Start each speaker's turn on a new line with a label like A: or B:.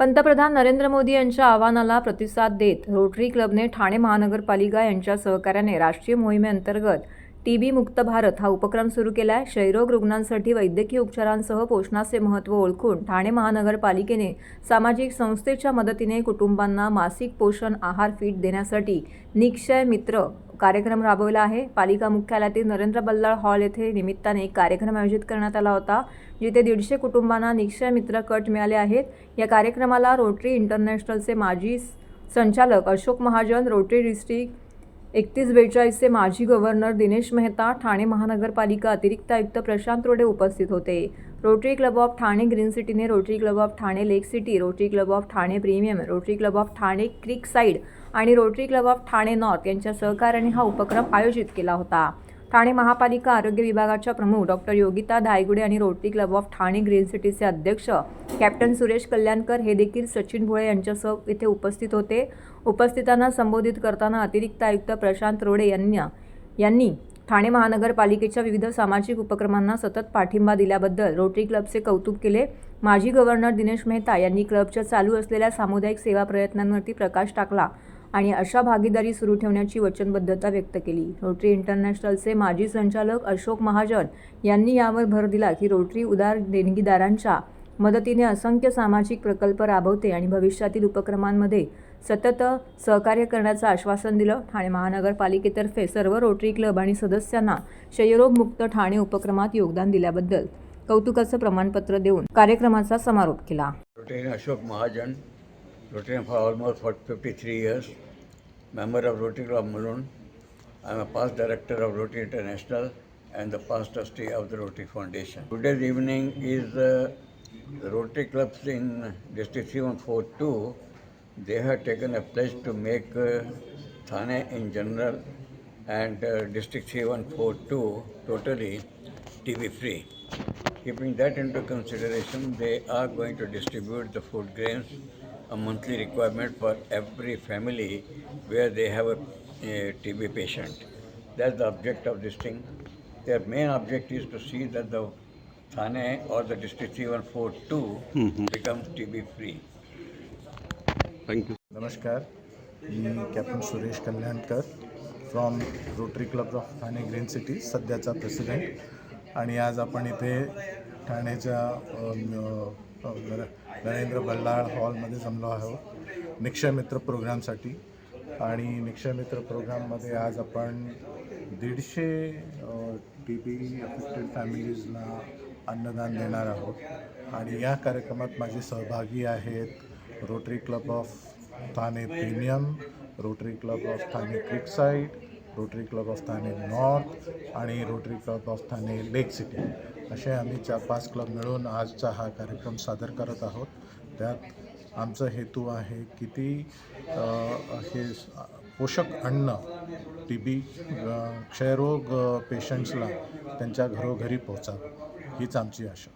A: पंतप्रधान नरेंद्र मोदी यांच्या आवाहनाला प्रतिसाद देत रोटरी क्लबने ठाणे महानगरपालिका यांच्या सहकार्याने राष्ट्रीय मोहिमेअंतर्गत टीबी मुक्त भारत हा उपक्रम सुरू केला आहे। क्षयरोग रुग्णांसाठी वैद्यकीय उपचारांसह पोषणाचे महत्त्व ओळखून ठाणे महानगरपालिकेने सामाजिक संस्थेच्या मदतीने कुटुंबांना मासिक पोषण आहार किट देण्यासाठी निक्षय मित्र कार्यक्रम राबवला आहे। पालिका मुख्यालयातील नरेंद्र बल्लाळ हॉल येथे निमित्ताने एक कार्यक्रम आयोजित करण्यात आला होता, जिथे 150 कुटुंबांना निक्षय मित्र कट मिळाले आहेत। या कार्यक्रमाला रोटरी इंटरनॅशनलचे माजी संचालक अशोक महाजन, रोटरी डिस्ट्रिक्ट 3142 चे माजी गव्हर्नर दिनेश मेहता, ठाणे महानगरपालिका अतिरिक्त आयुक्त प्रशांत रोडे उपस्थित होते। Rotary Club of Thane Green सिटीने Rotary Club of Thane Lake City, Rotary Club of Thane Premium, Rotary Club of Thane Creek Side आणि Rotary Club of Thane North यांच्या सहकार्याने हा उपक्रम आयोजित केला होता। ठाणे महापालिका आरोग्य विभागाच्या प्रमुख डॉक्टर योगिता धायगुडे आणि Rotary Club of Thane Green सिटीचे अध्यक्ष कॅप्टन सुरेश कल्याणकर हे देखील सचिन भोळे यांच्यासह इथे उपस्थित होते। उपस्थितांना संबोधित करताना अतिरिक्त आयुक्त प्रशांत रोडे यांनी ठाणे महानगरपालिकेच्या विविध सामाजिक उपक्रमांना सतत पाठिंबा दिल्याबद्दल रोटरी क्लबचे कौतुक केले। माजी गव्हर्नर दिनेश मेहता यांनी क्लबच्या चालू असलेल्या सामुदायिक सेवा प्रयत्नांवरती प्रकाश टाकला आणि अशा भागीदारी सुरू ठेवण्याची वचनबद्धता व्यक्त केली। रोटरी इंटरनॅशनलचे माजी संचालक अशोक महाजन यांनी यावर भर दिला की रोटरी उदार देणगीदारांच्या मदतीने असंख्य सामाजिक प्रकल्प राबवते आणि भविष्यातील उपक्रमांमध्ये सतत सहकार्य करण्याचं आश्वासन दिलं। ठाणे महानगरपालिकेतर्फे सर्व रोटरी क्लब आणि सदस्यांना क्षयरोग मुक्त ठाणे उपक्रमात योगदान दिल्याबद्दल कौतुकाचं प्रमाणपत्र देऊन कार्यक्रमाचा समारोप केला।
B: Ashok Mahajan, Rotary for almost 53 years, member of Rotary Club Mulund. I am a past director of Rotary International and the past trustee of the Rotary Foundation. Today's evening is the Rotary clubs in District 3142. They have taken a pledge to make Thane in general and District 3142 totally TB free. Keeping that into consideration, they are going to distribute the food grains, a monthly requirement for every family where they have a TB patient. That's the object of this thing. Their main object is to see that the Thane or the District 3142 becomes TB free.
C: Thank you.
D: नमस्कार, मी captain Suresh Kalyankar from Rotary Club of Thane Green City, सध्याचा president. आणि आज आपण इथे ठाण्याच्या नरेंद्र बल्लाळ हॉलमध्ये जमलो आहोत निक्षय मित्र प्रोग्रामसाठी। आणि निक्षय मित्र प्रोग्राममध्ये आज आपण 150 TB अफेक्टेड फॅमिलीजला अन्नदान देणार आहोत। आणि या कार्यक्रमात माझे सहभागी आहेत Rotary Club of Thane Premium, Rotary Club of Thane Creek Side, Rotary Club of Thane North आणि Rotary Club of Thane Lake City, असे आम्ही 4-5 क्लब मिळून आजचा हा कार्यक्रम सादर करत आहोत। त्यात आमचा हेतू आहे की हे पोषक अन्न TB क्षयरोग पेशंट्सला त्यांच्या घरोघरी पोहोचावं, हीच आमची आशा।